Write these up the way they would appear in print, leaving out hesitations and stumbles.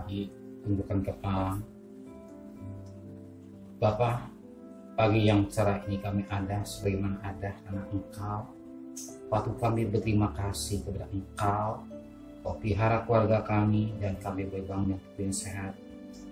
pagi, tundukkan kepala. Bapa, pagi yang cerah ini kami ada sebagaimana ada karena Engkau. Patut kami berterima kasih kepada Engkau. Kau pelihara keluarga kami dan kami berbangun yang tubuh yang sehat.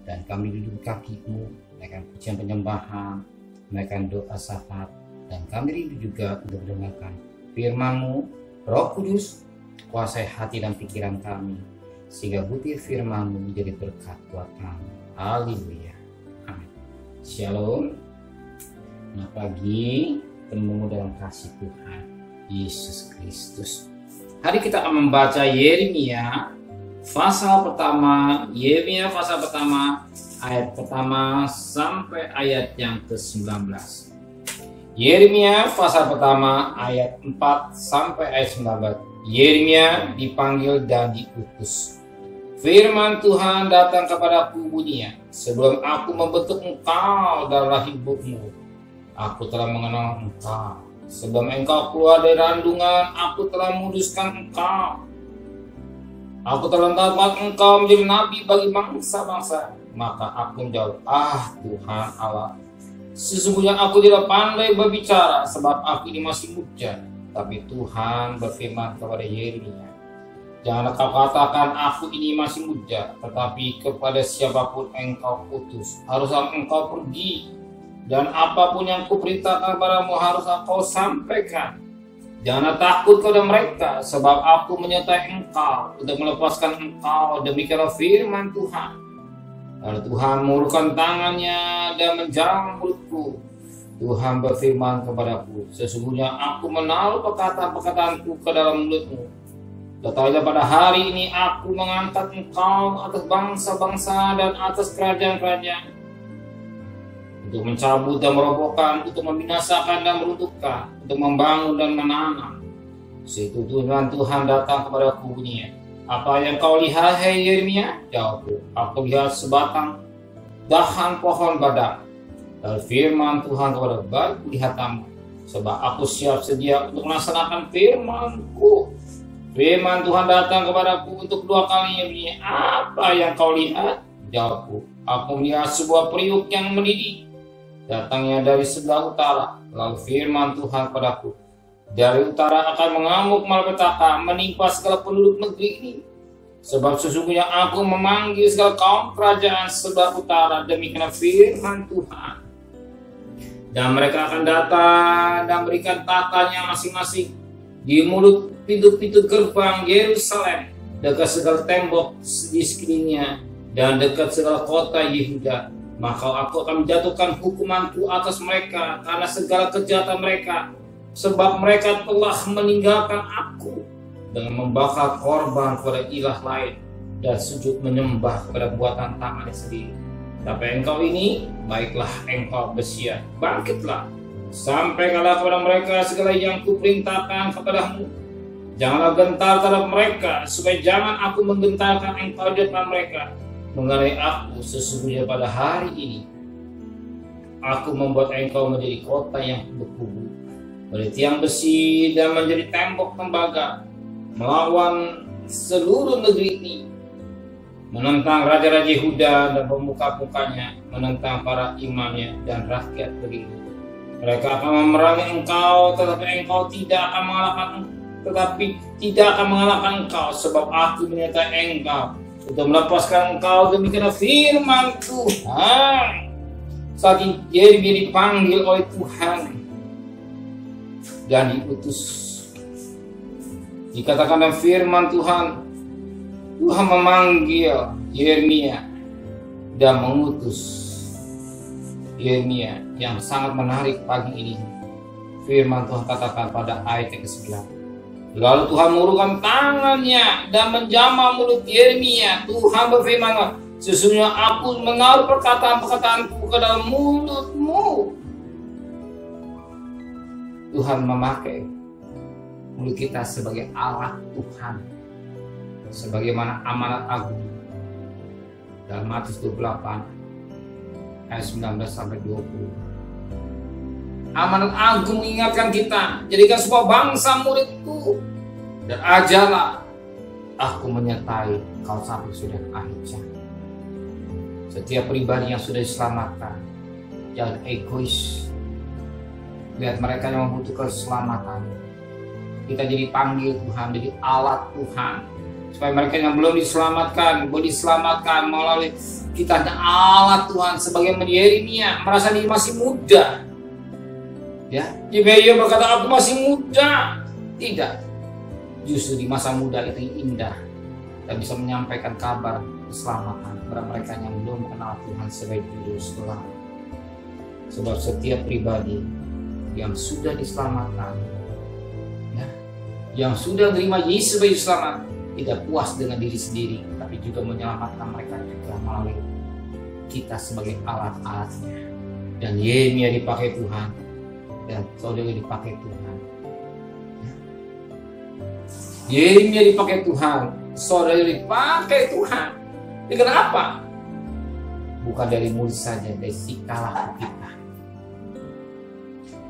Dan kami duduk di kaki-Mu, menaikkan pujian penyembahan, menaikkan doa syafaat. Dan kami rindu juga untuk mendengarkan firman-Mu. Roh Kudus, kuasai hati dan pikiran kami, sehingga butir firman-Mu menjadi berkat buat kami. Haleluya. Amin. Shalom. Nah, pagi penuh dalam kasih Tuhan Yesus Kristus. Hari kita akan membaca Yeremia pasal pertama, ayat pertama sampai ayat yang ke-19. Yeremia pasal pertama ayat 4 sampai ayat 19. Yeremia dipanggil dan diutus. Firman Tuhan datang kepadaku bunyinya, sebelum aku membentuk engkau dalam rahim ibumu, aku telah mengenal engkau. Sebelum engkau keluar dari kandungan, aku telah menguduskan engkau. Aku telah menetapkan engkau menjadi nabi bagi bangsa-bangsa. Maka aku menjawab, Tuhan Allah, sesungguhnya aku tidak pandai berbicara, sebab aku ini masih muda. Tapi Tuhan berfirman kepada Yeremia, janganlah kau katakan aku ini masih muda, tetapi kepada siapapun engkau utus, haruslah engkau pergi. Dan apapun yang kuperintahkan kepadamu haruslah kau sampaikan. Janganlah takut kepada mereka, sebab aku menyertai engkau untuk melepaskan engkau. Demikianlah firman Tuhan. Lalu Tuhan mengulurkan tangannya dan menjamah mulutku. Tuhan berfirman kepadaku, sesungguhnya aku menaruh perkataan-perkataanku ke dalam mulutmu. Ketahuilah pada hari ini aku mengangkat engkau atas bangsa-bangsa dan atas kerajaan-kerajaan, untuk mencabut dan merobohkan, untuk membinasakan dan meruntuhkan, untuk membangun dan menanam. Situ Tuhan datang kepadaku bunyinya, apa yang kau lihat, hai Yeremia? Jawabku, aku lihat sebatang dahan pohon badak. Dan firman Tuhan kepada baik lihat kamu, sebab aku siap sedia untuk melaksanakan firman-Ku. Firman Tuhan datang kepadaku untuk kedua kalinya bunyinya, apa yang kau lihat? Jawabku, aku melihat sebuah periuk yang mendidih, datangnya dari sebelah utara. Lalu firman Tuhan padaku, dari utara akan mengamuk malapetaka menimpa segala penduduk negeri ini. Sebab sesungguhnya aku memanggil segala kaum kerajaan sebelah utara, demikian firman Tuhan. Dan mereka akan datang dan berikan tatanya masing-masing di mulut pintu-pintu gerbang Yerusalem, dekat segala tembok di sekelilingnya dan dekat segala kota Yehuda. Maka aku akan menjatuhkan hukumanku atas mereka karena segala kejahatan mereka, sebab mereka telah meninggalkan aku dengan membakar korban kepada ilah lain dan sujud menyembah kepada buatan tangannya sendiri. Tapi engkau ini, baiklah engkau bersiap, bangkitlah, sampaikanlah kepada mereka segala yang kuperintahkan kepadamu. Janganlah gentar terhadap mereka, supaya jangan aku menggentarkan engkau di depan mereka. Mengenai aku, sesungguhnya pada hari ini aku membuat engkau menjadi kota yang berkubu, menjadi tiang besi dan menjadi tembok tembaga, melawan seluruh negeri ini, menentang raja-raja Yehuda dan pemuka-pukanya, menentang para imamnya dan rakyat negeri. Mereka akan memerangi engkau, tetapi tidak akan mengalahkan engkau, sebab aku menyertai engkau untuk melepaskan engkau. Demikianlah firman Tuhan. Saat Yeremia dipanggil oleh Tuhan dan diutus, dikatakan dalam firman Tuhan, Tuhan memanggil Yeremia dan mengutus Yeremia. Yang sangat menarik pagi ini, firman Tuhan katakan pada ayat yang ke-9, lalu Tuhan mengulurkan tangannya dan menjamah mulut Yeremia. Tuhan berfirman, sesungguhnya aku menaruh perkataan-perkataanku ke dalam mulutmu. Tuhan memakai mulut kita sebagai alat Tuhan, sebagaimana amanat agung dalam Matius 28 ayat 19 sampai 20. Amanat agung mengingatkan kita, jadikan semua bangsa muridku dan ajarlah aku menyertai kau sampai sudah akhir zaman. Setiap pribadi yang sudah diselamatkan, jangan egois. Lihat mereka yang membutuhkan keselamatan. Kita jadi panggil Tuhan, jadi alat Tuhan. Supaya mereka yang belum diselamatkan, boleh diselamatkan melalui kita hanya alat Tuhan. Sebagai Yeremia merasa diri masih muda. Ya, Yeremia berkata, aku masih muda. Tidak. Justru di masa muda itu indah. Kita bisa menyampaikan kabar keselamatan kepada mereka yang belum mengenal Tuhan sebagai juru selamat. Sebab setiap pribadi yang sudah diselamatkan, ya, yang sudah menerima Yesus sebagai selamat, tidak puas dengan diri sendiri, tapi juga menyelamatkan mereka juga melalui kita sebagai alat-alatnya. Dan Yeremia dipakai Tuhan, dan saudara dipakai Tuhan. Yeremia dipakai Tuhan, saudara dipakai Tuhan. Dengan apa? Bukan dari mulut saja, dari tingkah laku kita.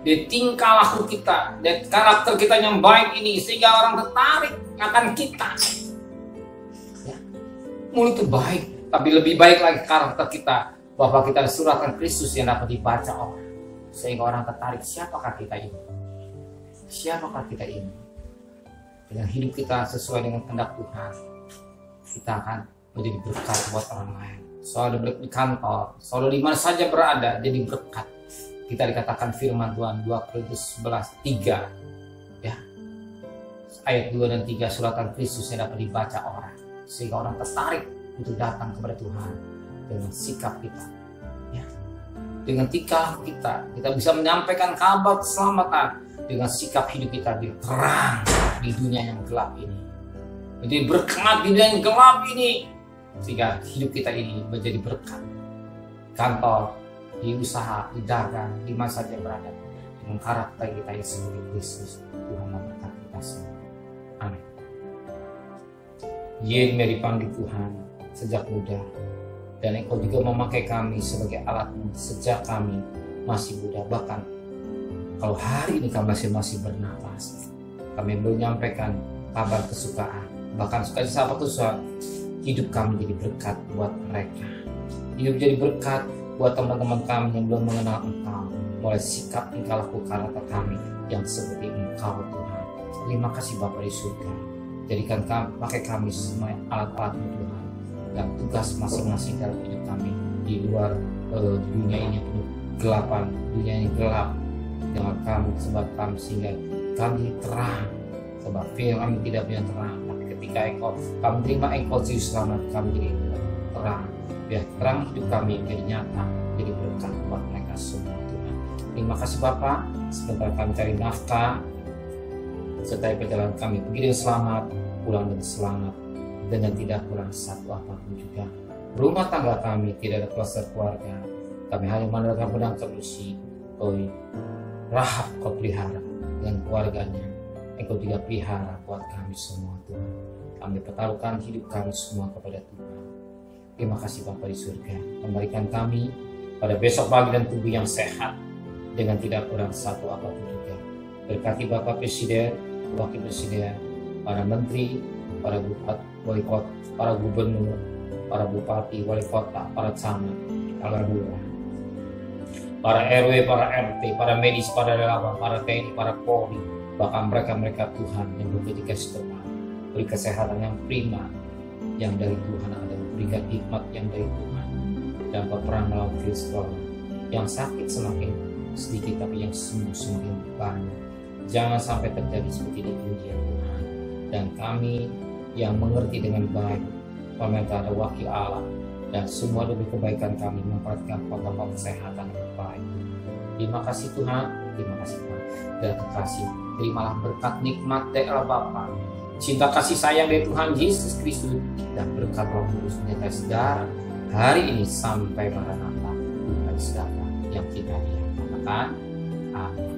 Dari tingkah laku kita, dari karakter kita yang baik ini, sehingga orang tertarik akan kita. Ya. Mulut itu baik, tapi lebih baik lagi karakter kita, bahwa kita ada suratan Kristus yang dapat dibaca orang, sehingga orang tertarik, siapakah kita ini? Siapakah kita ini? Dengan hidup kita sesuai dengan kehendak Tuhan, kita akan menjadi berkat buat orang lain. Soalnya di kantor, soalnya di mana saja berada, jadi berkat. Kita dikatakan firman Tuhan 2 Korintus 11:3, ya, ayat 2 dan 3, suratan Kristus yang dapat dibaca orang, sehingga orang tertarik untuk datang kepada Tuhan dengan sikap kita, ya, dengan tingkah kita bisa menyampaikan kabar keselamatan dengan sikap hidup kita biar terang di dunia yang gelap ini, menjadi berkat di dunia yang gelap ini, sehingga hidup kita ini menjadi berkat. Kantor, di usaha, di dagang, di mana saja berada, dengan karakter kita yang sebagai Kristus. Tuhan memberkati kita semua. Amin. Yeremia dipanggil Tuhan sejak muda, dan Engkau juga memakai kami sebagai alat-Mu sejak kami masih muda. Bahkan kalau hari ini kami masih bernapas, kami menyampaikan kabar kesukaan, bahkan sukacita apa Tuhan, hidup kami jadi berkat buat mereka. Hidup jadi berkat buat teman-teman kami yang belum mengenal Engkau, mulai sikap tingkah laku karakter kami yang seperti Engkau Tuhan. Terima kasih Bapa di surga. Jadikan kami, pakai kami semua alat-alat-Mu Tuhan, dan tugas masing-masing dalam hidup kami di luar dunia ini penuh kegelapan, dunia ini gelap. Dengan kami, sebab kami sehingga kami terang, sebab kami tidak punya terang, tapi ketika kami terima Engkau Juru Selamat, kami jadi terang. Biar terang hidup kami menjadi nyata, jadi berkat buat mereka semua Tuhan. Terima kasih Bapa, sebentar kami cari nafkah, sertai perjalanan kami pergi dengan selamat, pulang dengan selamat, dengan tidak kurang satu apapun juga. Rumah tangga kami tidak ada kluster keluarga, kami hanya mengandalkan pedang terlusi. Rahab Kau pelihara dengan keluarganya, Engkau juga pelihara buat kami semua Tuhan. Kami pertaruhkan hidup kami semua kepada Tuhan. Terima kasih Bapa di surga, memberikan kami pada besok pagi dan tubuh yang sehat dengan tidak kurang satu apapun juga. Berkati Bapak Presiden, Wakil Presiden, para Menteri, para Bupati, Wali Kota, para Gubernur, para Bupati, Wali Kota, para Camat, para Lurah, para RW, para RT, para medis, para relawan, para TNI, para Polri, bahkan mereka Tuhan yang bekerja setelah, beri kesehatan yang prima yang dari Tuhan ada, berikan hikmat yang dari Tuhan, dan peperangan melawan virus corona. Yang sakit semakin sedikit, tapi yang sembuh semakin banyak. Jangan sampai terjadi seperti di India Tuhan. Dan kami yang mengerti dengan baik, pemerintah ada wakil Allah, dan semua demi kebaikan kami memperhatikan protokol kesehatan yang baik. Terima kasih Tuhan, terima kasih Tuhan. Dan kekasih, terimalah berkat nikmat dari Allah Bapa, cinta kasih sayang dari Tuhan Yesus Kristus, dan berkat Roh Kudus menyertai saudara hari ini sampai Maranatha, Tuhan saudara yang kita lihat. Katakan amin.